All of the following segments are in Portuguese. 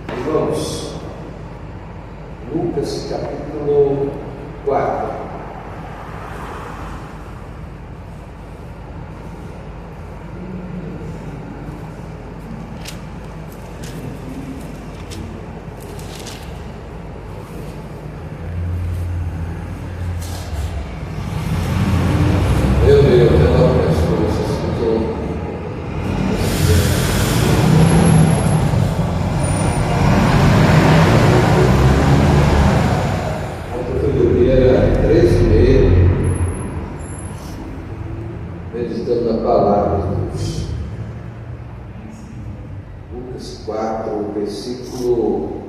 Irmãos, Lucas capítulo 4. Meditando na palavra de Deus. Lucas 4, versículo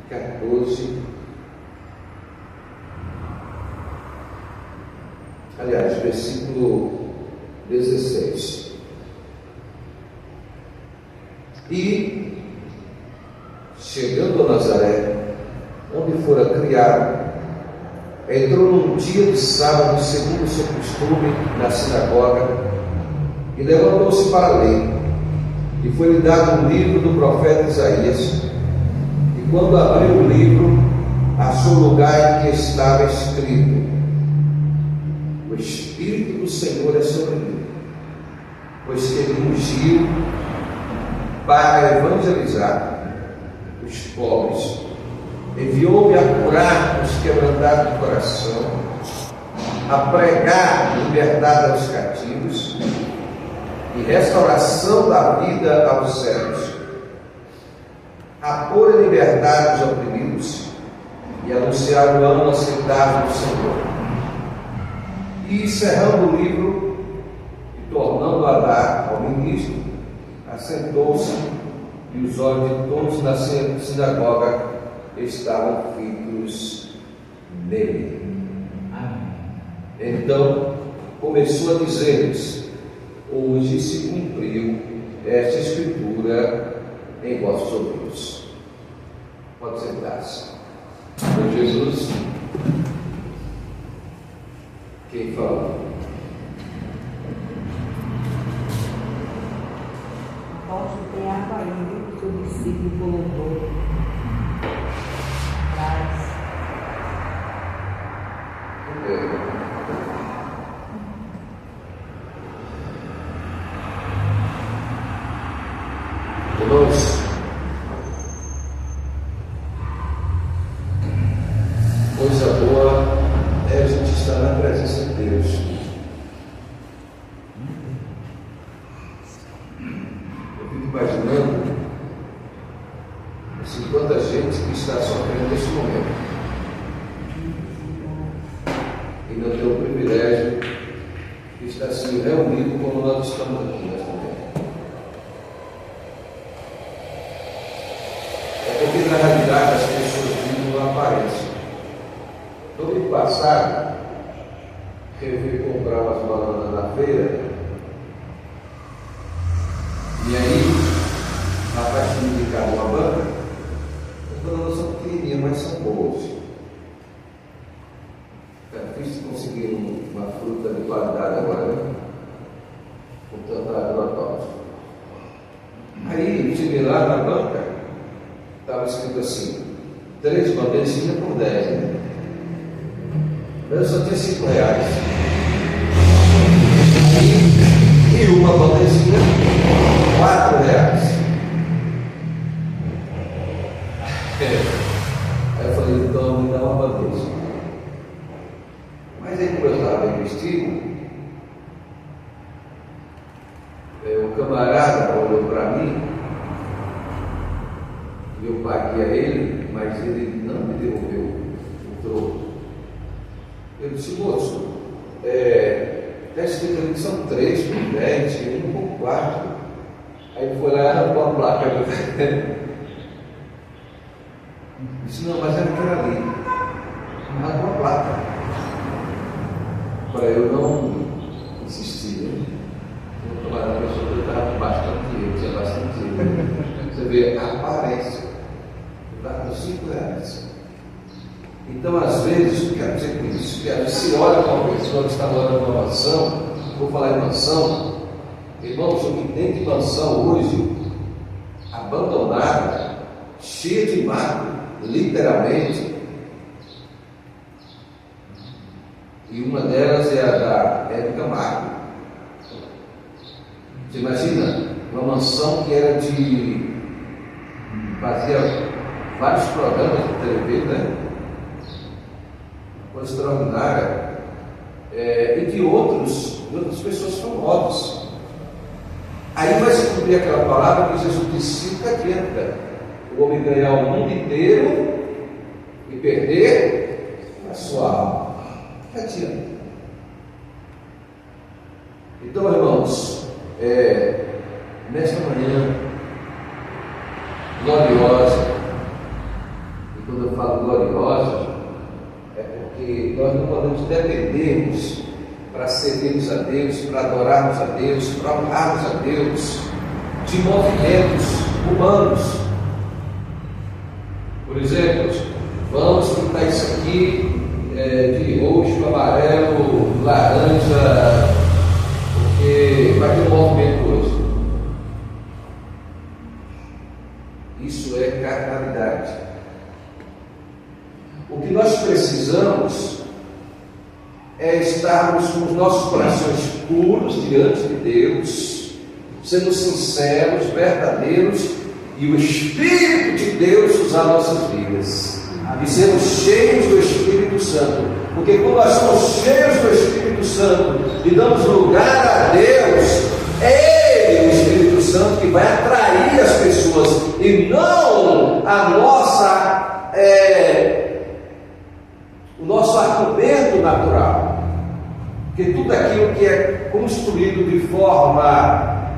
14. Aliás, versículo 16. E, chegando a Nazaré, onde fora criado, entrou num dia de sábado, segundo o seu costume, na sinagoga, e levantou-se para ler. E foi-lhe dado um livro do profeta Isaías. E quando abriu o livro, achou o lugar em que estava escrito: O Espírito do Senhor é sobre mim, pois que ele ungiu para evangelizar os pobres. Enviou-me a curar os quebrantados de coração, a pregar liberdade aos cativos e restauração da vida aos cegos, a pôr em liberdade os oprimidos e anunciar o ano aceitável do Senhor. E encerrando o livro e tornando a dar ao ministro, assentou-se, e os olhos de todos na sinagoga estavam fitos nele. Então começou a dizer-lhes: hoje se cumpriu esta escritura em vossos ouvidos. Pode sentar-se. Senhor Jesus, quem fala? Apóstolo, tem água aí que o discípulo colocou. Irmãos, coisa boa é a gente estar na presença de Deus. Eu fico imaginando assim, quanta gente que está sofrendo neste momento e não tem o privilégio de estar assim reunido como nós estamos aqui nesta manhã. Porque na realidade as pessoas vivem uma aparência. Domingo passado, eu fui comprar umas bananas na feira, e aí o rapaz me indicava uma banca. As bananas são pequenininhas, mas são boas. É difícil conseguir uma fruta de qualidade agora, né? Com tanta agrotóxico. Aí cheguei lá na banca, estava escrito assim: 3 bandezinhas por 10, né? Eu só tinha 5 reais. E uma bandezinha, 4 reais. Aí eu falei: então me dá uma bandeja. Mas aí, como eu estava bem vestido, o camarada olhou para mim. Eu paguei a ele, mas ele não me devolveu o troco. Eu disse: moço, está escrito ali que são 3 por 10, 1 por 4. Aí ele foi lá e arrancou a placa. Disse: não, mas era aquela ali. Arrancou a placa. Para eu não insistir. O camarada pensou que eu estava bastante dinheiro, tinha bastante dinheiro. Você vê, aparece. Está com 5 reais. Então, às vezes, eu quero dizer com isso, que você olha para uma pessoa que está morando numa mansão, vou falar em mansão, Irmãos, o que tem de mansão hoje, abandonada, cheia de mato, literalmente, e uma delas é a da Hebe Camargo. Você imagina uma mansão que era fazia vários programas de TV, né? Uma coisa extraordinária, e de outras pessoas famosas. Aí vai se cumprir aquela palavra que Jesus disse: que adianta o homem ganhar o mundo inteiro e perder a sua alma? Que adianta? Então, irmãos, nesta manhã gloriosa, e quando eu falo gloriosa, é porque nós não podemos dependermos para servirmos a Deus, para adorarmos a Deus, para honrarmos a Deus, de movimentos humanos. Por exemplo, vamos pintar isso aqui de roxo, amarelo, laranja, porque vai ter um movimento hoje. Isso é carnalidade. O que nós precisamos é estarmos com os nossos corações puros diante de Deus, sendo sinceros, verdadeiros, e o Espírito de Deus usar nossas vidas, e sermos cheios do Espírito Santo, porque quando nós somos cheios do Espírito Santo e damos lugar a Deus, é Ele, o Espírito Santo, que vai atrair as pessoas, e não o nosso argumento natural, porque tudo aquilo que é construído de forma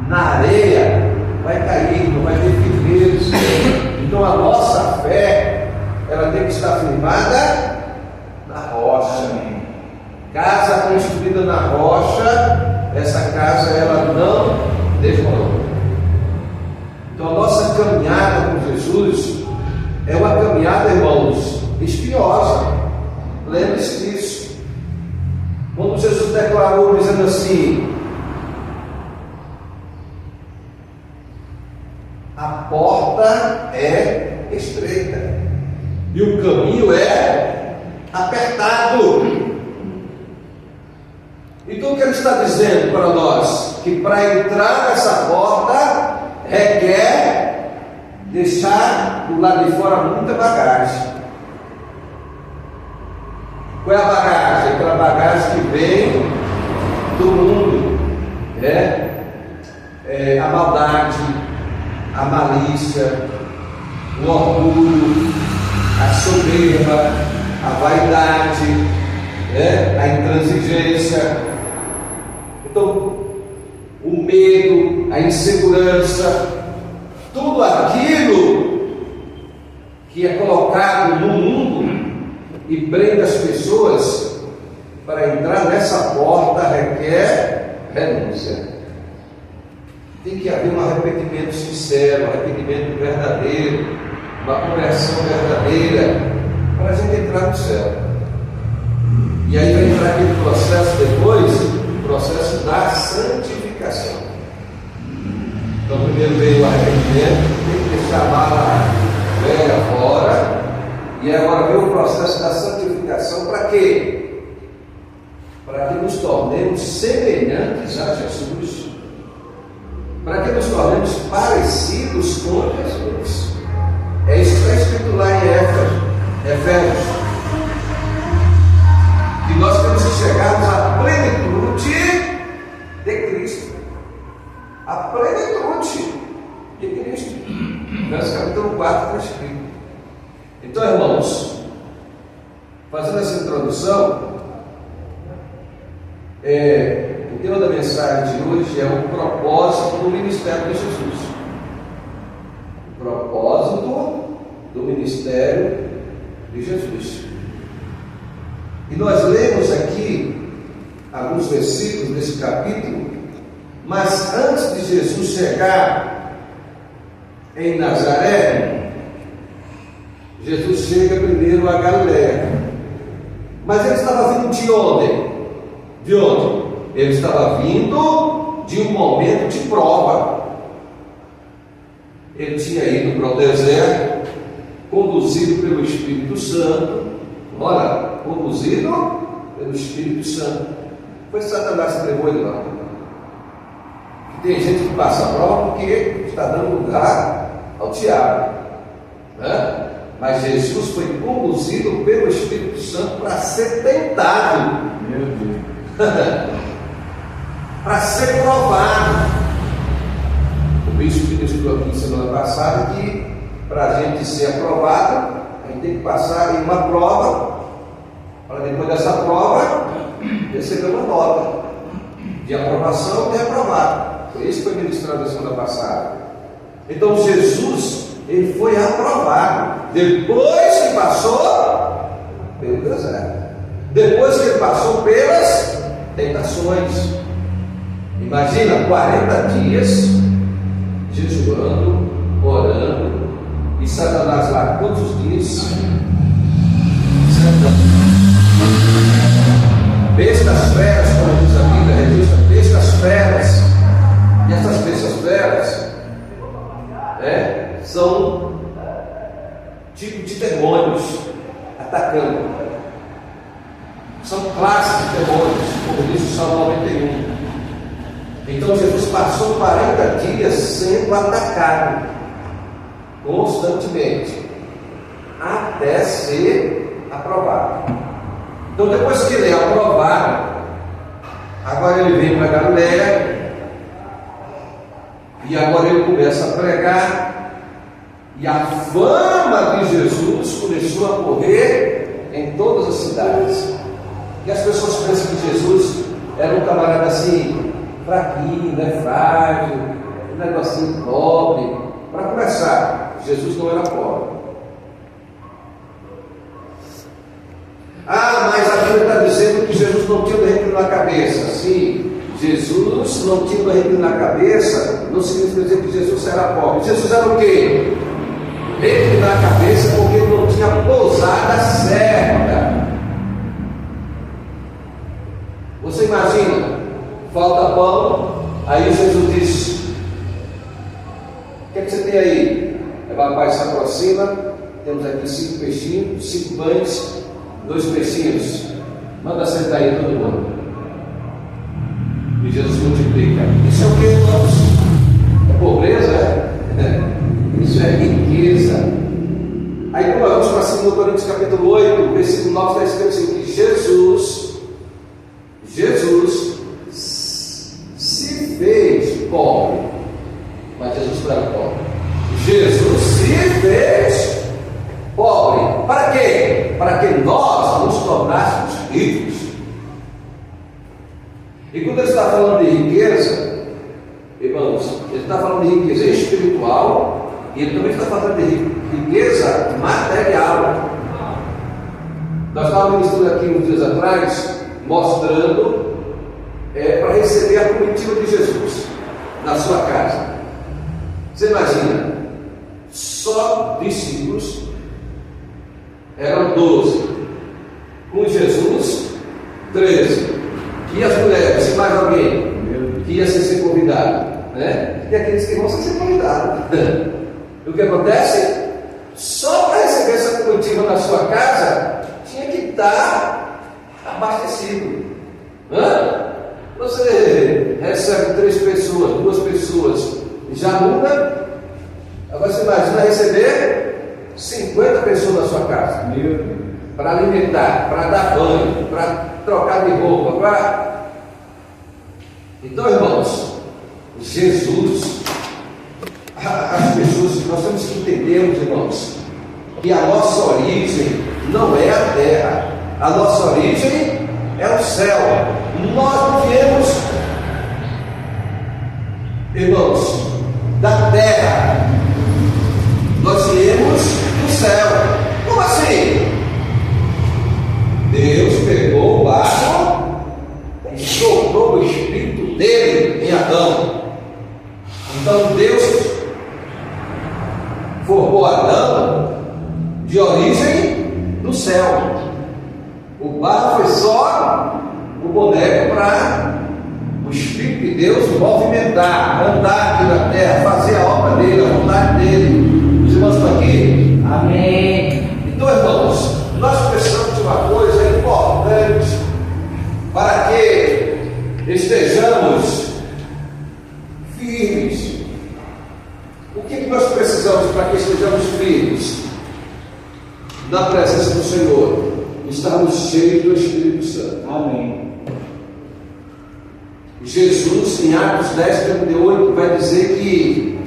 na areia vai cair, não vai ter firmeza. Então a nossa fé, ela tem que estar firmada na rocha. Casa construída na rocha, essa casa ela não desmorona. Então a nossa caminhada com Jesus é uma caminhada, irmãos, espinhosa. Lembre-se disso. Quando Jesus declarou dizendo assim: a porta é estreita e o caminho é apertado. Então o que ele está dizendo para nós? Que para entrar nessa porta requer deixar do lado de fora muita bagagem. Qual é a bagagem? Aquela bagagem que vem do mundo, a maldade, a malícia, o orgulho, a soberba, a vaidade, a intransigência. Então, o medo, a insegurança, tudo aquilo que é colocado no mundo e prende as pessoas, para entrar nessa porta requer renúncia. Tem que haver um arrependimento sincero, um arrependimento verdadeiro, uma conversão verdadeira, para a gente entrar no céu. E aí vai entrar aquele processo depois, o processo da santificação. Então primeiro veio o arrependimento, tem que deixar a mala velha fora, e agora veio o processo da santificação. Para quê? Para que nos tornemos semelhantes a Jesus, para que nos tornemos parecidos com Jesus. É isso que está escrito lá em Efésios, que nós temos que chegarmos à plenitude de Cristo. A plenitude de Cristo. Verso capítulo 4 está escrito. Então, irmãos, fazendo essa introdução, o tema da mensagem de hoje é o propósito do ministério de Jesus. O propósito do ministério de Jesus. E nós lemos aqui alguns versículos desse capítulo, mas antes de Jesus chegar em Nazaré, Jesus chega primeiro a Galiléia. Mas ele estava vindo de onde? De onde? Ele estava vindo de um momento de prova. Ele tinha ido para o deserto, conduzido pelo Espírito Santo. Olha, conduzido pelo Espírito Santo. Foi Satanás que levou ele lá. Tem gente que passa a prova porque está dando lugar ao diabo, né? Mas Jesus foi conduzido pelo Espírito Santo para ser tentado, meu Deus, para ser provado. O bispo ministrou aqui semana passada que para a gente ser aprovado, a gente tem que passar em uma prova, para depois dessa prova receber uma nota de aprovação e reprovado. Foi isso que foi ministrado na semana passada. Então Jesus, ele foi aprovado depois que passou pelo deserto, depois que ele passou pelas tentações. Imagina 40 dias jejuando, orando, e Satanás lá todos os dias, bestas feras, como diz a Bíblia, registra bestas feras. E essas bestas feras são tipo de demônios atacando. São classes de demônios, como diz o Salmo 91. Então Jesus passou 40 dias sendo atacado constantemente, até ser aprovado. Então depois que ele é aprovado, agora ele vem para Galileia, e agora ele começa a pregar, e a fama de Jesus começou a correr em todas as cidades. E as pessoas pensam que Jesus era um camarada assim, fraquinho, frágil, um negocinho pobre. Para começar, Jesus não era pobre. Mas a Bíblia está dizendo que Jesus não tinha o arrepio na cabeça. Sim. Jesus não tinha o arrepio na cabeça, não significa dizer que Jesus era pobre. Jesus era o quê? Arrepio na cabeça porque ele não tinha pousada certa. Você imagina, falta pão, aí Jesus diz: o que é que você tem aí? Aí o rapaz se aproxima, temos aqui 5 peixinhos, 5 pães, 2 peixinhos. Manda sentar aí todo mundo. E Jesus multiplica. Isso é o que, irmãos? É pobreza, Isso é riqueza. Aí quando nós vamos para 2 Coríntios capítulo 8, versículo 9, está escrito assim: que Jesus se fez pobre. Mas Jesus não era pobre. Jesus se fez pobre. Para quê? Para que nós nos tornássemos ricos. E quando ele está falando de riqueza, irmãos, ele está falando de riqueza espiritual e ele também está falando de riqueza material. Nós estávamos ministrando aqui uns dias atrás, mostrando para receber a comitiva de Jesus na sua casa. Você imagina, só discípulos eram 12, com Jesus 13. E as mulheres, se mais alguém que ia ser convidado, E aqueles que vão ser convidados. E o que acontece? Só para receber essa comitiva na sua casa, tinha que estar abastecido. Você recebe 3 pessoas, 2 pessoas, já muda. Agora você imagina receber 50 pessoas na sua casa, para alimentar, para dar banho, para trocar de roupa, Então, irmãos, Jesus, as pessoas, nós temos que entender, irmãos, que a nossa origem não é a terra, a nossa origem é o céu. Nós viemos, irmãos, da terra, nós viemos do céu. Como assim? Deus pegou o barro e soprou o Espírito dele em Adão. Então Deus formou Adão de origem do céu. O barro foi só o boneco para o Espírito de Deus movimentar, andar aqui na terra, fazer a obra dele, a vontade dele. Os irmãos estão aqui? Amém. Então, irmãos, nós precisamos de uma coisa importante para que estejamos firmes. O que nós precisamos para que estejamos firmes? Na presença do Senhor, estarmos cheios do Espírito Santo. Amém. Jesus, em Atos 10:38, vai dizer que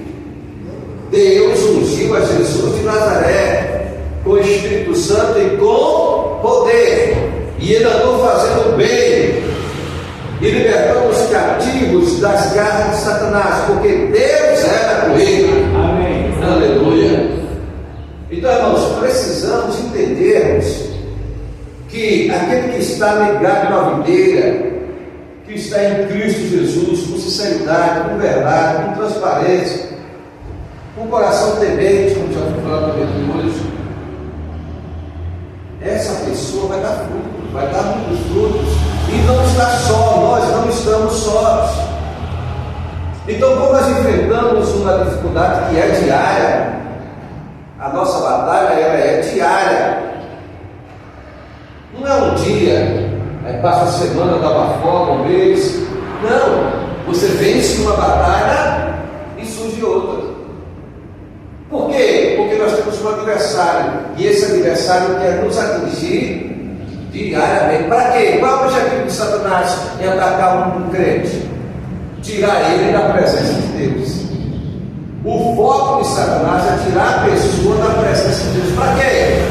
Deus ungiu a Jesus de Nazaré com o Espírito Santo e com poder, e ele andou fazendo bem e libertando os cativos das garras de Satanás, porque Deus era com ele. Amém. Aleluia. Então, irmãos, precisamos entendermos que aquele que está ligado na videira, que está em Cristo Jesus, com sinceridade, com verdade, com transparência, com coração temente, como já foi falado também hoje, essa pessoa vai dar frutos, vai dar muitos frutos, e não está só, nós não estamos sós. Então, como nós enfrentamos uma dificuldade que é diária, a nossa batalha ela é diária, não é um dia, passa a semana, dá uma folga, um mês. Não, você vence uma batalha e surge outra. Por quê? Porque nós temos um adversário, e esse adversário quer nos atingir diariamente. Para quê? Qual é o objetivo de Satanás em atacar um crente? Tirar ele da presença de Deus. O foco de Satanás é tirar a pessoa da presença de Deus. Para quê?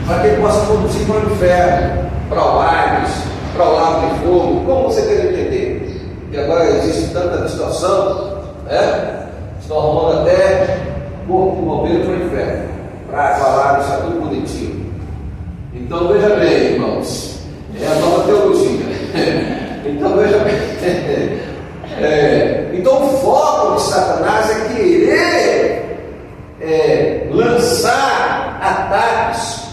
Para que ele possa conduzir para o inferno, para o Hades, para o lago de fogo. Como você quer entender? Que agora existe tanta distorção, né? Estão arrumando até corpo de bombeiro para o inferno, para falar isso tudo bonitinho. Então veja bem, irmãos, é a nova teologia. Então veja bem. Então o foco de Satanás é querer lançar ataques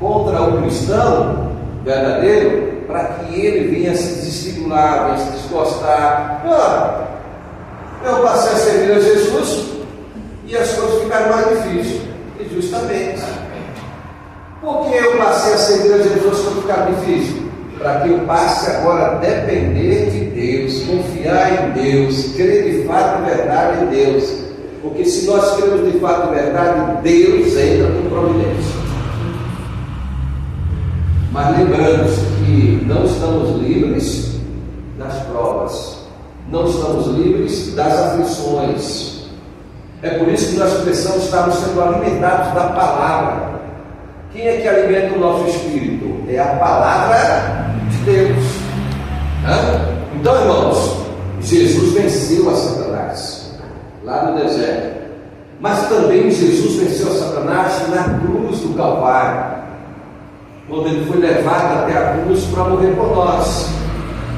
contra o cristão verdadeiro, para que ele venha se desestimular, venha se desgostar. Eu passei a servir a Jesus e as coisas ficaram mais difíceis. E justamente porque eu passei a servir a Jesus quando ficaram difíceis? Para que eu passe agora a depender de Deus, confiar em Deus, crer de fato e verdade em Deus. Porque se nós cremos de fato e verdade, Deus entra com providência. Mas lembrando que não estamos livres das provas, não estamos livres das aflições. É por isso que nós precisamos estarmos sendo alimentados da palavra. Quem é que alimenta o nosso espírito? É a palavra de Deus. Então, irmãos, Jesus venceu a Satanás lá no deserto, mas também Jesus venceu a Satanás na cruz do Calvário, quando ele foi levado até a cruz para morrer por nós.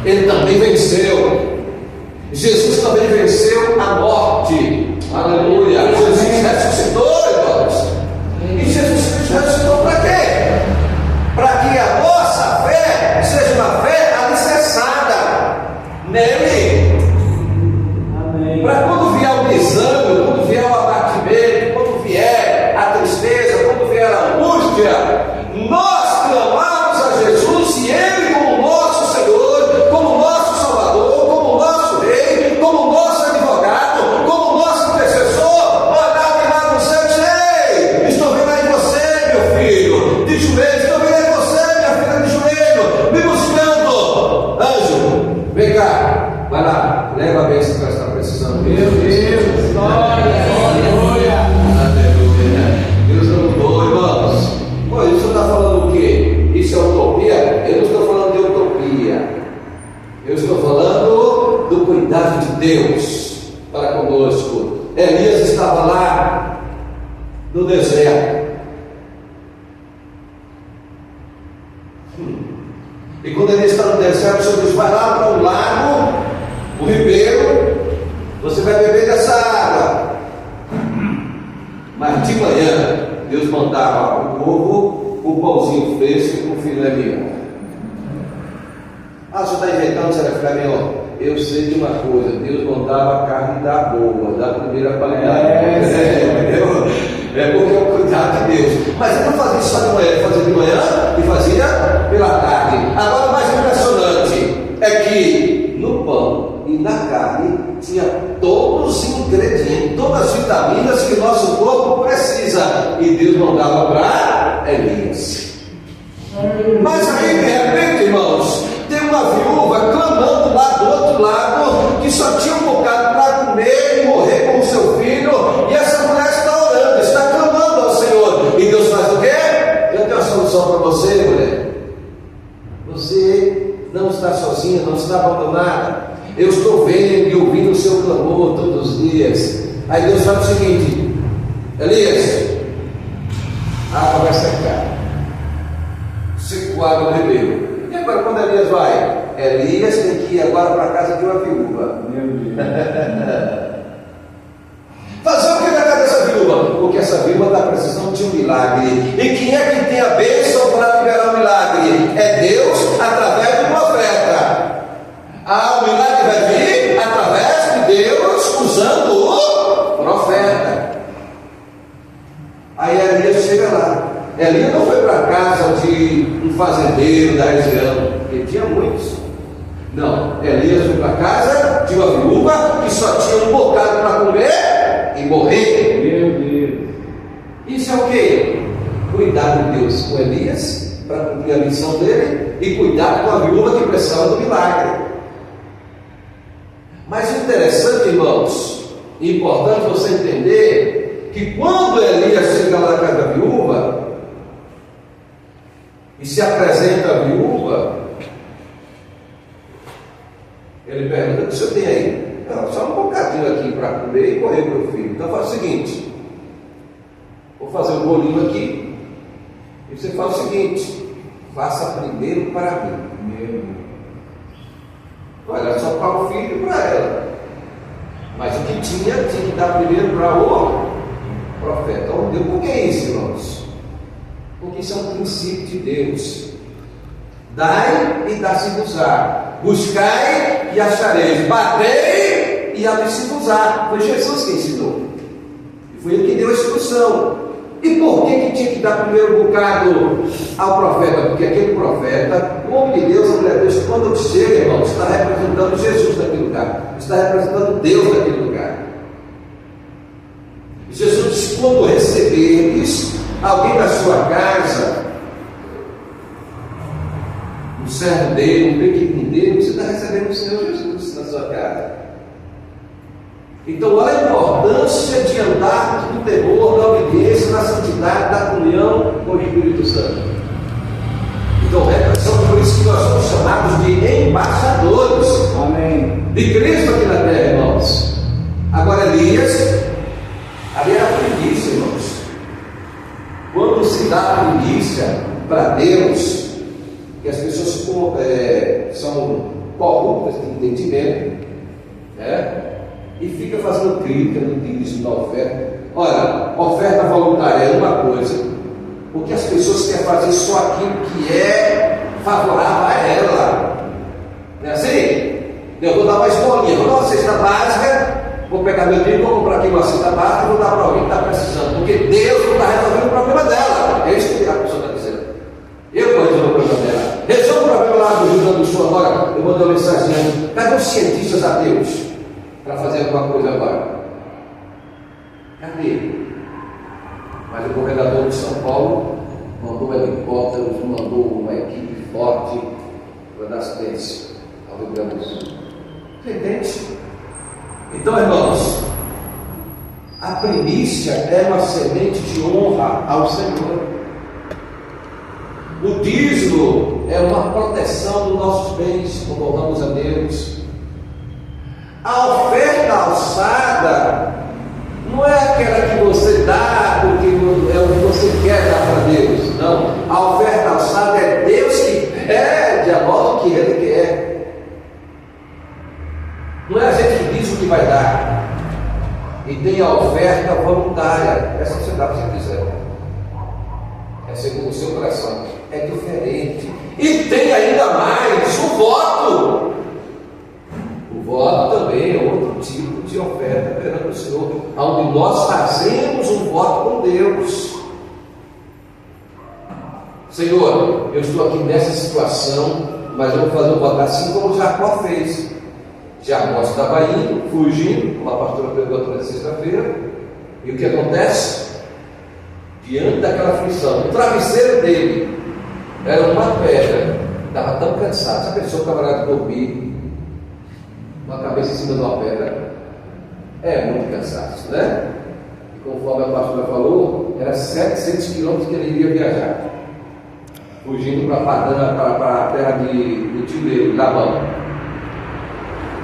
Ele também venceu. Jesus também venceu a morte. Aleluia. Jesus ressuscitou, irmãos. E Jesus ressuscitou para quê? Para que a nossa fé seja uma fé alicerçada nele. Amém. Para quando vier o desânimo, quando vier o abatimento, quando vier a tristeza, quando vier a angústia, nós clamamos a Jesus e Ele como nosso Senhor, como nosso Salvador, como nosso Rei, como nosso advogado, como nosso intercessor. Olha lá no céu, ei, estou vendo aí você, meu filho, de joelho, estou vendo aí você, minha filha, de joelho, me buscando. Anjo, vem cá, vai lá, leva a bênção que ela está precisando. Meu Deus, glória. Aleluia. Deus não mudou, irmãos. Pô, isso está falando o quê? Isso é utopia? Eu não estou falando de utopia. Eu estou falando do cuidado de Deus para conosco. Elias estava lá no deserto. E quando ele está no deserto, o Senhor diz: vai lá para o lago, o ribeiro, você vai beber dessa água. Mas de manhã Deus mandava o povo o pãozinho fresco com filé mignon. Você está inventando, será filé mignon? eu sei de uma coisa: Deus não dava carne da boa, da primeira qualidade. É porque é o cuidado de Deus. Mas ele não fazia isso só de manhã, ele fazia de manhã e fazia pela tarde. Agora, o mais impressionante é que no pão e na carne tinha todos os ingredientes, todas as vitaminas que nosso corpo precisa, e Deus não dava para Elias. Mas aí, de repente, irmãos, tem uma viúva clamando lá do outro lado, que só tinha um bocado para comer e morrer com o seu filho, e essa mulher está orando, está clamando ao Senhor, e Deus faz o quê? Eu tenho uma solução para você, mulher. Você não está sozinha, não está abandonada. Eu estou vendo e ouvindo o seu clamor todos os dias. Aí Deus fala o seguinte: Elias, a água vai secar. Secou a água primeiro. E agora, quando Elias vai? Elias tem que ir agora para a casa de uma viúva. Meu Deus. Fazer o que na casa dessa viúva? Porque essa viúva está precisando de um milagre. E quem é que tem a bênção para liberar o milagre? É Deus através do profeta. O milagre vai vir através de Deus usando o profeta. Aí Elias chega lá. Elias não foi para a casa de um fazendeiro da região, porque tinha muitos. Não, Elias foi para a casa de uma viúva que só tinha um bocado para comer e morrer. Meu Deus. Isso é o quê? Cuidar de Deus com Elias para cumprir a missão dele, e cuidar com a viúva que precisava do milagre. Mas interessante, irmãos, e importante você entender que quando Elias chega lá na casa da viúva e se apresenta a viúva, ele pergunta: o que o senhor tem aí? Não, só um bocadinho aqui para comer e correr meu filho. Então faz o seguinte: vou fazer um bolinho aqui, e você faz o seguinte: faça primeiro para mim. Meu Deus. Olha, só para o filho e para ela. Mas o que tinha que dar primeiro para o profeta. Por que isso, irmãos? Porque isso é um princípio de Deus. Dai e dá-se-vos-á. Buscai e achareis. Batei e abre-se-vos-á. Foi Jesus que ensinou. E foi ele que deu a instrução. E por que tinha que dar primeiro um bocado ao profeta? Porque aquele profeta, o homem de Deus, a mulher de Deus, quando chega, irmão, está representando Jesus naquele lugar, está representando Deus naquele lugar. Jesus disse: quando receberes alguém na sua casa, um servo dele, um pequeno dele, você está recebendo o Senhor Jesus na sua casa. Então, olha a importância de andar no temor, na obediência, na santidade, da comunhão com o Espírito Santo. Então, são por isso que nós somos chamados de embaixadores. Amém. De Cristo aqui na terra, irmãos. Agora, Elias, ali era a primícia, irmãos. Quando se dá a primícia para Deus, que as pessoas são corruptas de entendimento, né? E fica fazendo crítica no dízimo da oferta. Olha, oferta voluntária é uma coisa, porque as pessoas querem fazer só aquilo que é favorável a ela. Não é assim? Eu vou dar uma esmolinha, vou dar uma cesta básica, vou pegar meu dinheiro, vou comprar aqui uma cesta básica e vou dar para alguém que está precisando, porque Deus não está resolvendo o problema dela. É isso que a pessoa está dizendo. Eu vou resolver o problema dela. Resolve o problema lá do Rio Grande do Sul agora. Eu vou dar uma mensagem: cadê os cientistas ateus para fazer alguma coisa agora? Cadê? Mas o governador de São Paulo mandou helicópteros, mandou uma equipe forte para dar assistência ao Rio Grande do Sul. Você entende? Então, irmãos, a primícia é uma semente de honra ao Senhor. O dízimo é uma proteção dos nossos bens, quando honramos a Deus. A oferta alçada não é aquela que você dá porque é o que você quer dar para Deus. Não. A oferta alçada é Deus que pede a modo que Ele quer. Não é a gente que diz o que vai dar. E tem a oferta voluntária. Essa você dá se quiser. É segundo o seu coração. É diferente. E tem ainda mais o voto. O voto também é outro tipo de oferta perante o Senhor, onde nós fazemos um voto com Deus. Senhor, eu estou aqui nessa situação, mas eu vou fazer um voto assim como Jacó fez. Jacó estava indo, fugindo, como a pastora pregou toda sexta-feira, e o que acontece? Diante daquela aflição, o travesseiro dele era uma pedra, estava tão cansado. Essa pessoa estava lá de dormir, com a cabeça em cima de uma pedra, é muito cansaço, né? E conforme a pastora falou, era 700 quilômetros que ele iria viajar, fugindo para a terra de Tiro, Labão.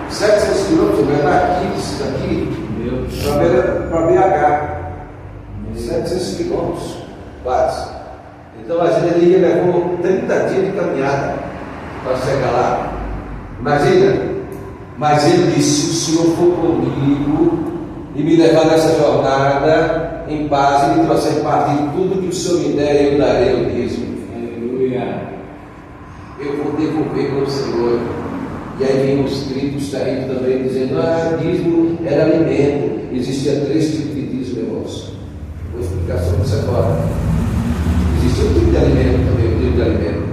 700 quilômetros, vai daqui para BH. 700 quilômetros, quase. Então a gente ele levou 30 dias de caminhada para chegar lá. Imagina. Mas ele disse: se o Senhor for comigo e me levar nessa jornada em paz e me trouxer parte de tudo que o Senhor me der, eu darei o dízimo. Aleluia. Eu vou devolver para o Senhor. E aí vem os gritos terríveis também dizendo: dízimo era alimento. Existia 3 tipos de dízimo, irmãos. Vou explicar sobre isso agora. Existe um tipo de alimento também, um tipo de alimento.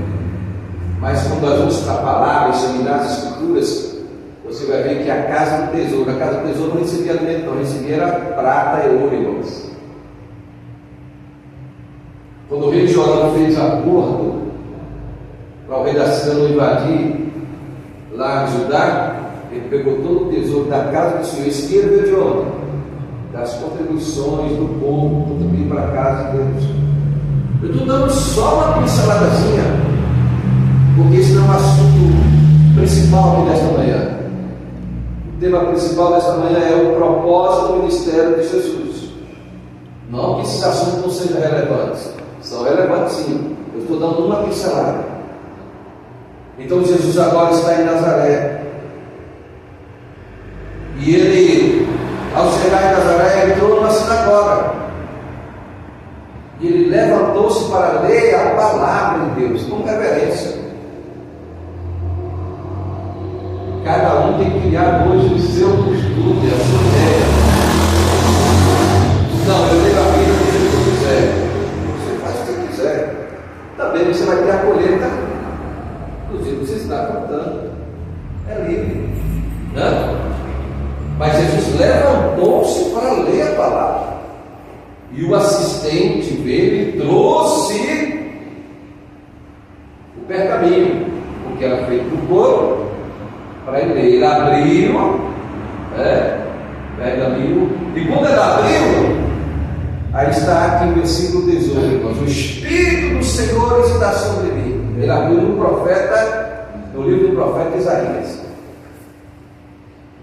Mas quando nós vamos para a palavra, examinar as escrituras, você vai ver que a casa do tesouro não recebia alimento, não recebia era prata e ouro, irmãos. Quando o rei de Jorão fez acordo para o rei da Síria não invadir lá em Judá, ele pegou todo o tesouro da casa do Senhor, esquerda de onde? Das contribuições do povo, tudo bem para a casa de Deus. Eu estou dando só uma pinceladazinha, porque esse não é o assunto principal aqui desta manhã. O tema principal desta manhã é o propósito do ministério de Jesus. Não que esses assuntos não sejam relevantes, são relevantes sim. Eu estou dando uma pincelada. Então Jesus agora está em Nazaré, e ele, ao chegar em Nazaré, entrou numa sinagoga, e ele levantou-se para ler a palavra de Deus com reverência. Cada um tem que criar hoje o seu costume, a sua ideia. Não, eu leio a Bíblia do jeito que eu quiser. Você faz o que você quiser. Também você vai ter a colheita do jeito que você está contando. É livre, né? Mas Jesus levantou-se para ler a palavra. E o assistente veio e trouxe o pergaminho, porque era feito do couro, para ele ler. Ele abriu o pergaminho, e quando ele abriu, aí está aqui o versículo 18, irmãos: o Espírito do Senhor está sobre mim. Ele abriu no livro do profeta Isaías.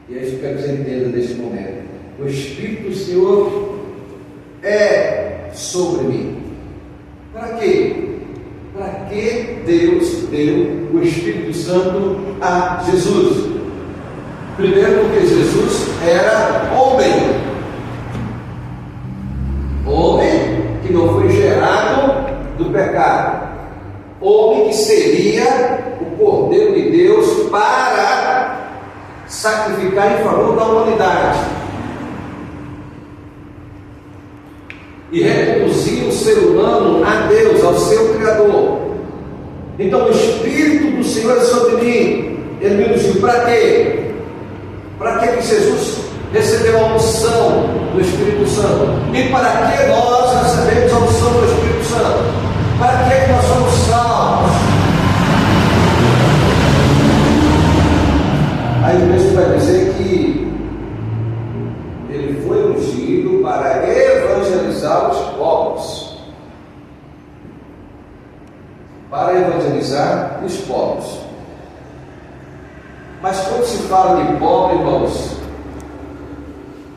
E é isso que eu quero que você entenda neste momento. O Espírito do Senhor é sobre mim. Para quê? Para que Deus deu o Espírito Santo a Jesus? Primeiro, porque Jesus era homem que não foi gerado do pecado, homem que seria o Cordeiro de Deus para sacrificar em favor da humanidade e reconduzir o ser humano a Deus, ao seu Criador. Então o Espírito do Senhor é sobre mim. Ele me ungiu para quê? Para que Jesus recebeu a unção do Espírito Santo? E para que nós recebemos a unção do Espírito Santo? Para que nós somos salvos? Aí o texto vai dizer que ele foi ungido para evangelizar os povos. Para evangelizar os povos. Mas quando se fala de pobre, irmãos,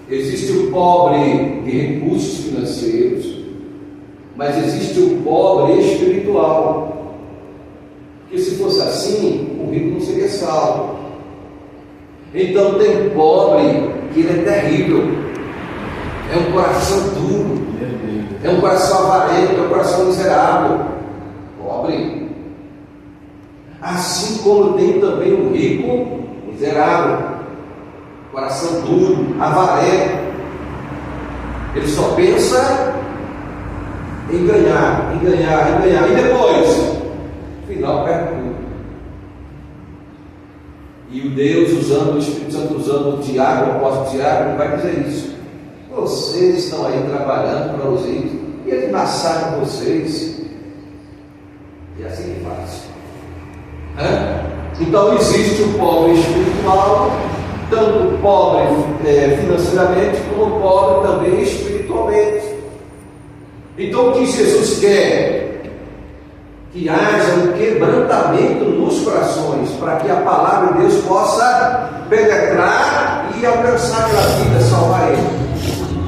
existe o pobre de recursos financeiros, mas existe o pobre espiritual. Porque se fosse assim, o rico não seria salvo. Então tem pobre que ele é terrível, é um coração duro, é um coração avarento, é um coração miserável, pobre. Assim como tem também o rico miserável, coração duro, avarento. Ele só pensa em ganhar, e depois, no final, perde tudo. E o Deus usando, o Espírito Santo usando o Tiago, o apóstolo Tiago, ele vai dizer isso. Vocês estão aí trabalhando para os ímpios, e ele massacra vocês. E assim que faz. Então existe o pobre espiritual, tanto pobre financeiramente, como pobre também espiritualmente. Então o que Jesus quer? Que haja um quebrantamento nos corações, para que a palavra de Deus possa penetrar e alcançar aquela vida, salvar ele.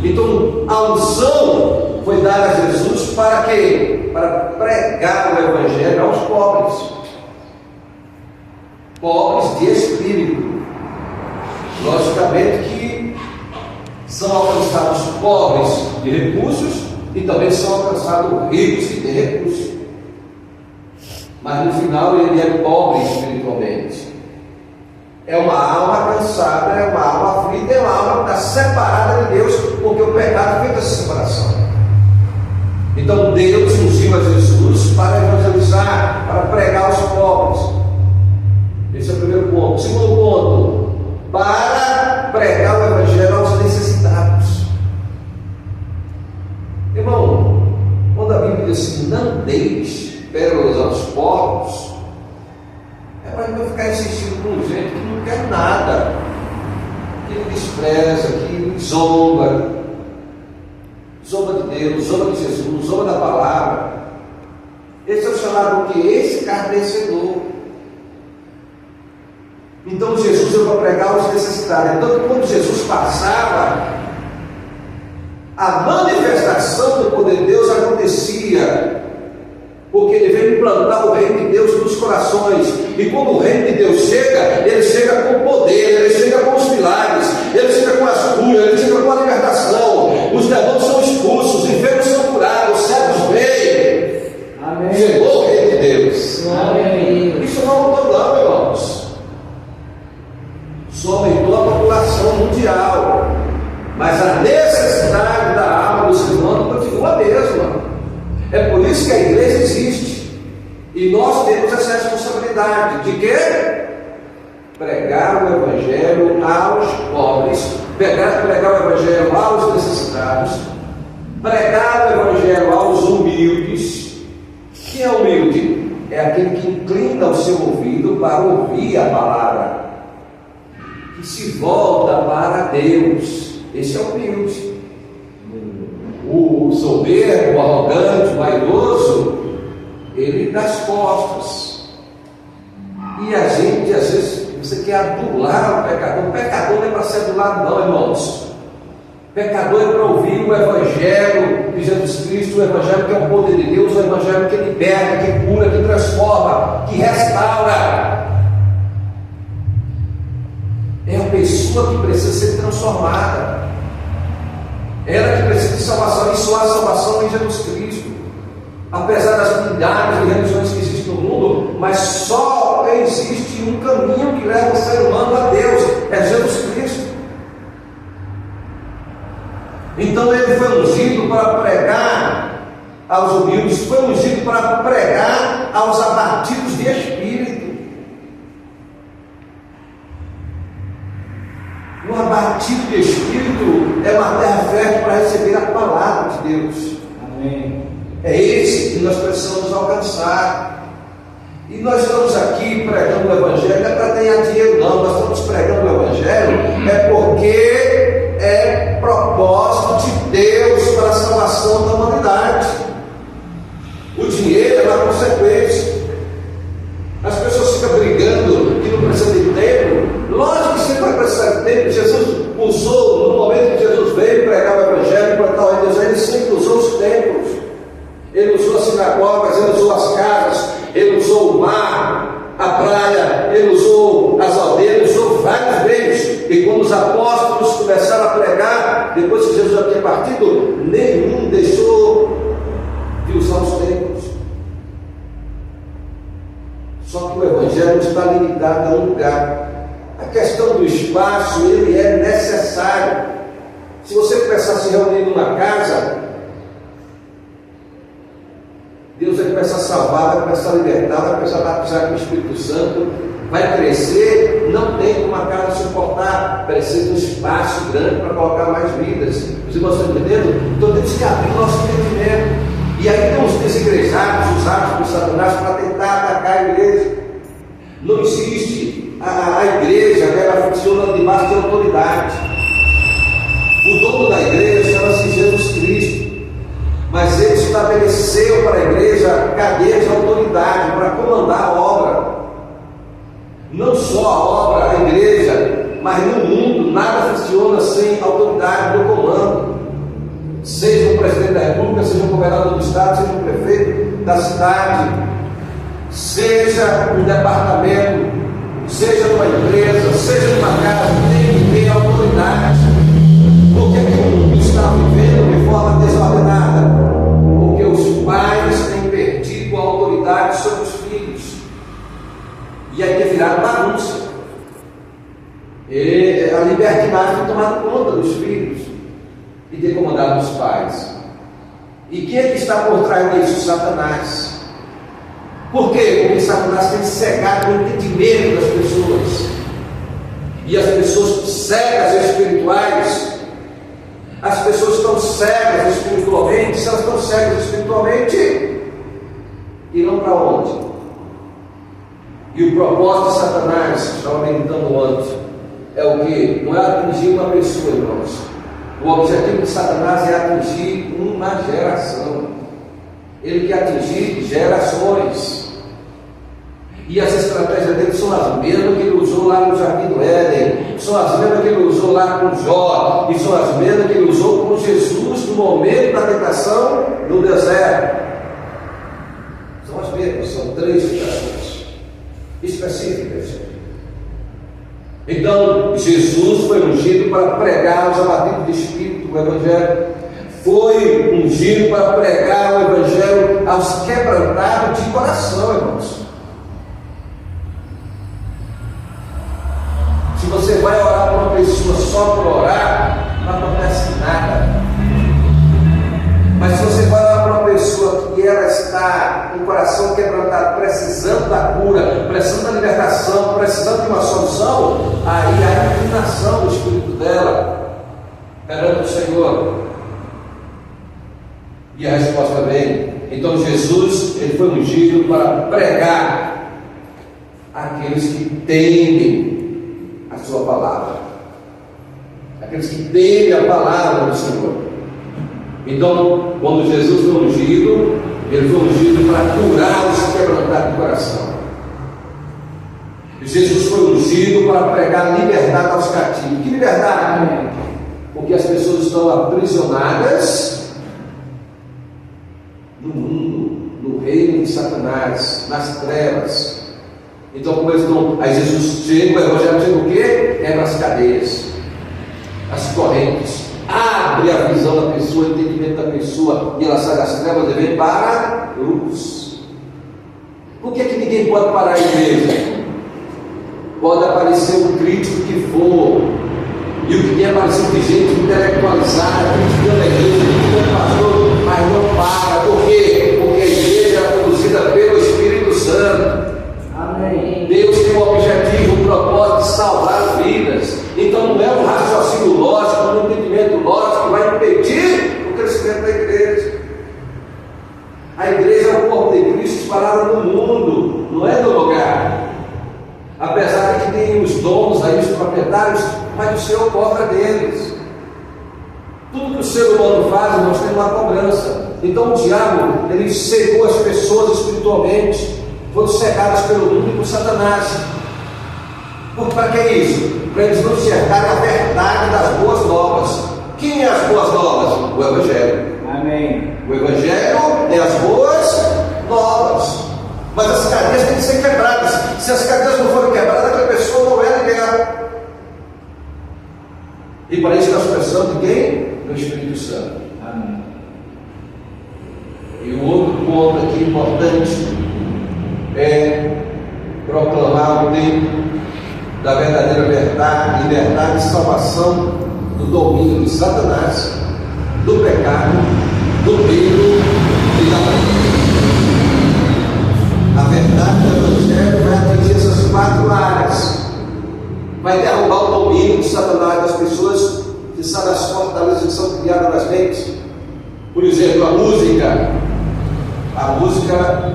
Então a unção foi dada a Jesus para quê? Para pregar o Evangelho aos pobres de espírito. Logicamente que são alcançados pobres de recursos e também são alcançados ricos que têm recursos, mas no final ele é pobre espiritualmente. É uma alma cansada, é uma alma aflita, é uma alma que está separada de Deus, porque o pecado fez essa separação. Então Deus ungiu a Jesus para evangelizar, para pregar aos pobres. Esse é o primeiro ponto. Segundo ponto, para pregar o Evangelho aos necessitados. Irmão, quando a Bíblia diz assim, não deis pérolas aos pobres, é para não ficar insistindo com gente que não quer nada, que despreza, que zomba de Deus, zomba de Jesus, zomba da palavra. Esse é o chamado que escarnecedor. Então Jesus veio para pregar aos necessitados. Então quando Jesus passava, a manifestação do poder de Deus acontecia, porque ele veio implantar o reino de Deus nos corações. E quando o reino de Deus chega, ele chega com poder, ele chega com os milagres, ele chega com as curas, ele chega com a libertação. Os demônios são expulsos, os enfermos são curados, os cegos veem. Amém. Chegou o reino de Deus. Amém. Isso não mudou não, irmãos. Só aumentou a população mundial, mas a necessidade da alma do ser humano continua a mesma. É por isso que a igreja existe, e nós temos essa responsabilidade de quê? Pregar o Evangelho aos pobres, pregar o Evangelho aos necessitados, pregar o Evangelho aos humildes. Quem é humilde? É aquele que inclina o seu ouvido para ouvir a palavra, que se volta para Deus. Esse é o humilde. O soberbo, o arrogante, o vaidoso, ele dá as costas. E a gente, às vezes, você quer adular o pecador. O pecador não é para ser adulado, não, irmãos. O pecador é para ouvir o Evangelho de Jesus Cristo, o Evangelho que é o poder de Deus, o Evangelho que liberta, que cura, que transforma, que restaura. É a pessoa que precisa ser transformada. Ela que precisa de salvação, e só há salvação em Jesus Cristo. Apesar das milhares de religiões que existem no mundo, mas só existe um caminho que leva o ser humano a Deus, é Jesus Cristo. Então ele foi ungido para pregar aos humildes, foi ungido para pregar aos abatidos de espírito. O abatido de espírito é uma terra fértil para receber a palavra de Deus. Amém. É esse que nós precisamos alcançar. E nós estamos aqui pregando o Evangelho, não é para ganhar dinheiro, não. Nós estamos pregando o Evangelho é porque é propósito de Deus para a salvação da humanidade. O dinheiro é uma consequência. As pessoas ficam brigando que não precisa de templo. Lógico que você vai precisar de templo. Jesus usou, no momento que Jesus veio pregar o Evangelho, plantar o reino de Deus, ele sempre usou os templos. Ele usou as sinagogas, ele usou as casas, ele usou o mar, a praia, ele usou as aldeias, ele usou vários meios. E quando os apóstolos começaram a pregar, depois que Jesus já tinha partido, nenhum deixou de usar os templos. Só que o Evangelho não está limitado a um lugar. A questão questão do espaço, ele é necessário. Se você começar a se reunir numa casa, Deus vai começar a salvar, vai começar a libertar, vai começar a batizar com o Espírito Santo, vai crescer. Não tem como a casa suportar, precisa de um espaço grande para colocar mais vidas. Os irmãos estão entendendo? Então temos que abrir o nosso entendimento. E aí tem os desigrejados usados por Satanás para tentar atacar a igreja. Não existe a igreja, ela funciona debaixo de autoridade. O dono da igreja chama-se Jesus Cristo. Mas ele estabeleceu para a igreja cadeias de autoridade para comandar a obra. Não só a obra, a igreja, mas no mundo nada funciona sem autoridade no comando. Seja o presidente da república, seja o governador do estado, seja o prefeito da cidade, seja um departamento, seja numa empresa, seja numa casa, tem que ter autoridade. Por que o mundo está vivendo de forma desordenada? Porque os pais têm perdido a autoridade sobre os filhos. E aí tem virado bagunça. E a libertinagem tem tomado conta dos filhos e tem comandado os pais. E quem é que está por trás disso? Satanás. Por quê? Porque Satanás tem cegado o entendimento das pessoas. E as pessoas cegas espirituais, as pessoas estão cegas espiritualmente. Se elas estão cegas espiritualmente, irão para onde? E o propósito de Satanás, que estava meditando antes, é o que? Não é atingir uma pessoa, irmãos. O objetivo de Satanás é atingir uma geração. Ele quer atingir gerações. E as estratégias dele são as mesmas que ele usou lá no Jardim do Éden, são as mesmas que ele usou lá com Jó, e são as mesmas que ele usou com Jesus no momento da tentação no deserto. São as mesmas, são 3 situações específicas. Então, Jesus foi ungido para pregar aos abatidos de espírito o Evangelho. Foi ungido para pregar o Evangelho aos quebrantados de coração, irmãos. Se você vai orar para uma pessoa só por orar, não acontece nada. Mas se você vai orar para uma pessoa que ela está com o coração quebrantado, precisando da cura, precisando da libertação, precisando de uma solução, aí há a inclinação do espírito dela perante o Senhor. E a resposta vem. Então Jesus, ele foi ungido para pregar àqueles que temem a sua palavra, aqueles que temem a palavra do Senhor. Então, quando Jesus foi ungido, ele foi ungido para curar os quebrantados de coração. Jesus foi ungido para pregar liberdade aos cativos. Que liberdade? Porque as pessoas estão aprisionadas no mundo, no reino de Satanás, nas trevas. Então, como eles não. Aí Jesus chega, o Evangelho chega o quê? Quebra as cadeias, as correntes, abre a visão da pessoa, o entendimento da pessoa, e ela sai das trevas e vem para a luz. Por que ninguém pode parar a igreja? Pode aparecer o crítico que for, e o que tem aparecido de gente intelectualizada, criticando a igreja, criticando o pastor, mas não para. Por quê? Porque a igreja é conduzida pelo Espírito Santo. Amém. Deus tem um objetivo, um propósito de salvar vidas. Então não é um raciocínio lógico, um entendimento lógico que vai impedir o crescimento da igreja. A igreja é o corpo de Cristo espalhado no mundo, não é no lugar. Apesar de que tem os donos aí, os proprietários, mas o Senhor cobra deles. Tudo que o ser humano faz, nós temos uma cobrança. Então o diabo, ele cegou as pessoas espiritualmente, foram cegadas pelo mundo e por Satanás. Para que isso? Para eles não enxergarem a verdade das boas novas. Quem é as boas novas? O Evangelho. Amém. O Evangelho é as boas novas. Mas as cadeias têm que ser quebradas. Se as cadeias não forem quebradas, aquela pessoa não é liberta. E para isso nós precisamos de quem? Do Espírito Santo. Amém. E o outro ponto aqui importante é proclamar o tempo da verdadeira verdade, liberdade e salvação do domínio de Satanás, do pecado, do medo e da morte. A verdade do Evangelho vai atingir essas 4 áreas. Vai derrubar o domínio de Satanás das pessoas que sabem as fortalezas que são criadas nas mentes. Por exemplo, a música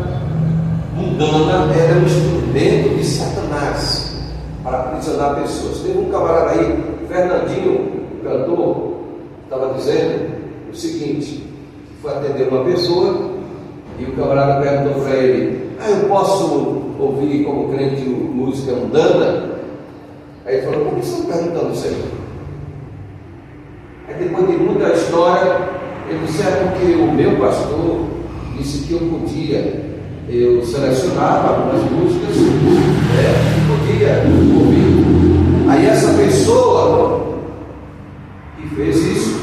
mundana era um instrumento de Satanás para aprisionar pessoas. Teve um camarada aí, Fernandinho, cantor, estava dizendo o seguinte: foi atender uma pessoa e o camarada perguntou para ele: eu posso ouvir como crente música mundana? Aí ele falou: por que você está perguntando isso aí? Aí depois de muita história, ele disse: porque o meu pastor disse que eu podia, eu selecionava algumas músicas e podia ouvir. Aí essa pessoa que fez isso,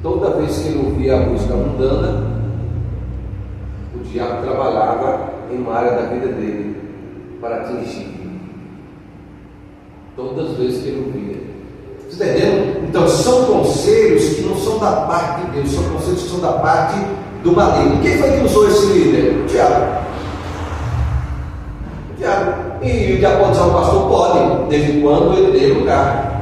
toda vez que ele ouvia a música mundana, o diabo trabalhava em uma área da vida dele para atingir. Todas as vezes que ele ouvia. Você está entendendo? Então são conselhos que não são da parte de Deus, são conselhos que são da parte do maligno. Quem foi que usou esse líder? O diabo. O diabo. E o diabo pode usar o pastor? Pode, desde quando ele dê lugar.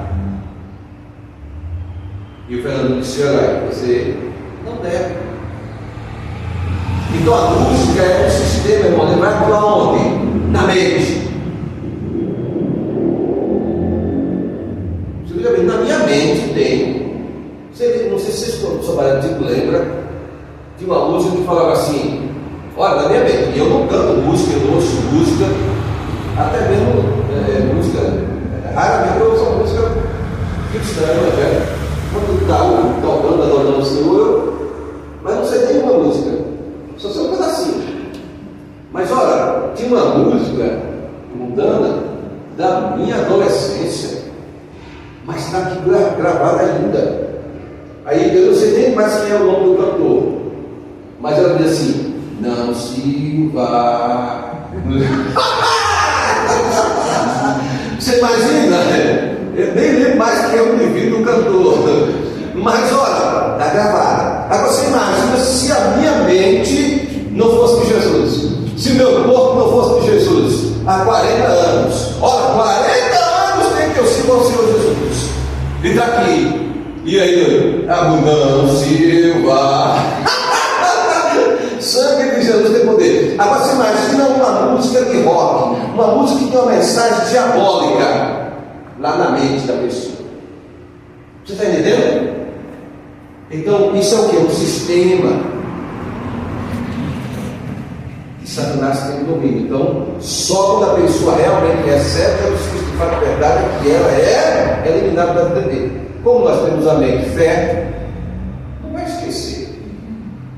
E o Fernando disse: olha, você não deve. Então a música é um sistema, irmão, ele vai atuar onde? Na mente. Você veja bem, na minha mente tem. Não sei se vocês, o seu marido lembra de uma música que falava assim: olha, na minha mente, e eu não canto música, eu não ouço música, até mesmo música, raramente eu ouço uma música cristã, né? Quando está tocando, adorando o Senhor, mas não sei nenhuma música, só sei um pedacinho. Mas olha, tinha uma música mundana da minha adolescência, mas está aqui gravada ainda. Aí eu não sei nem mais quem é o nome do cantor, mas ela diz assim: não se vá. Você imagina? Eu nem lembro mais quem é o indivíduo do cantor, mas olha, está gravada. Agora você imagina se a minha mente não fosse de Jesus, se o meu corpo não fosse de Jesus, há 40 anos. Olha, 40 anos tem que eu sigo ao Senhor Jesus. E está aqui. E aí, abundância, sangue de Jesus tem poder. Agora você imagina uma música de rock, uma música que tem uma mensagem diabólica lá na mente da pessoa. Você está entendendo? Então, isso é o que? Um sistema que Satanás tem no domínio. Então, só quando a pessoa realmente recebe Jesus Cristo de fato a verdade é que ela é eliminada da vida dele. Como nós temos a mente fértil, não vai esquecer,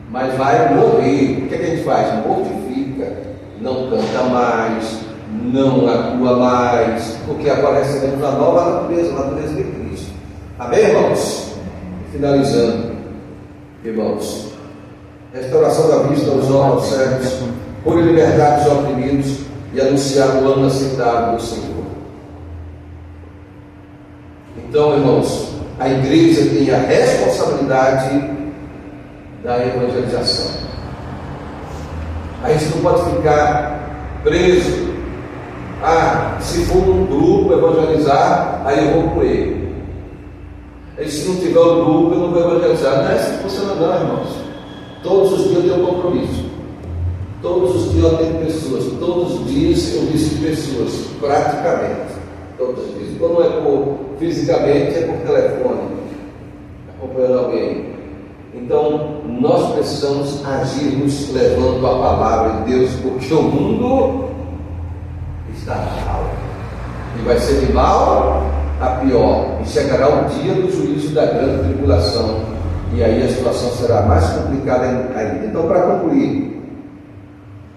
mas vai morrer. O que é que a gente faz? Mortifica, não canta mais, não atua mais, porque agora recebemos a nova natureza, a natureza de Cristo. Amém, irmãos? Finalizando, irmãos, restauração da vista aos órgãos cegos, pôr em liberdade os oprimidos e anunciar o ano aceitável do Senhor. Então, irmãos, a igreja tem a responsabilidade da evangelização. A gente não pode ficar preso. Se for um grupo evangelizar, aí eu vou com ele. E se não tiver um grupo, eu não vou evangelizar. Não é assim que funciona, não, irmãos. Todos os dias eu tenho um compromisso. Todos os dias eu atendo pessoas. Todos os dias eu visito pessoas, praticamente. Todos os dias. Quando não é fisicamente, é por telefone, acompanhando alguém. Então, nós precisamos agirmos levando a palavra de Deus, porque o mundo está mal. E vai ser de mal a pior. E chegará o dia do juízo da grande tribulação. E aí a situação será mais complicada ainda. Então, para concluir,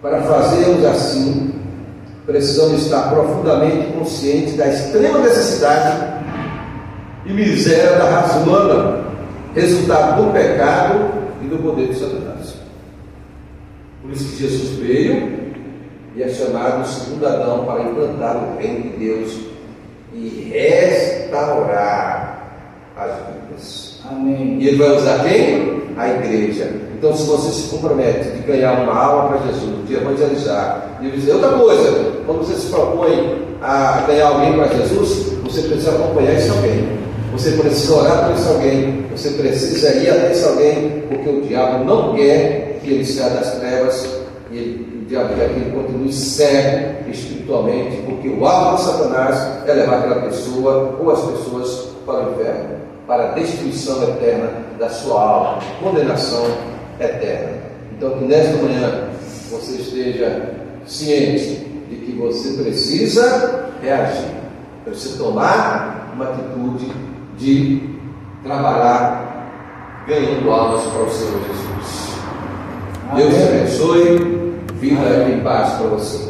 para fazermos assim, precisamos estar profundamente conscientes da extrema necessidade e miséria da raça humana, resultado do pecado e do poder de Satanás. Por isso que Jesus veio e é chamado o segundo Adão para implantar o reino de Deus e restaurar as vidas. Amém. E ele vai usar quem? A igreja. Então, se você se compromete de ganhar uma alma para Jesus, de evangelizar, de dizer outra coisa, quando você se propõe a ganhar alguém para Jesus, você precisa acompanhar esse alguém. Você precisa orar por esse alguém. Você precisa ir até esse alguém, porque o diabo não quer que ele saia das trevas. E o diabo quer que ele continue cego espiritualmente, porque o alvo de Satanás é levar aquela pessoa ou as pessoas para o inferno, para a destruição eterna da sua alma, condenação eterna. Então, que nesta manhã você esteja ciente de que você precisa reagir, precisa tomar uma atitude de trabalhar ganhando almas para o Senhor Jesus. Deus te abençoe, vida em paz para você.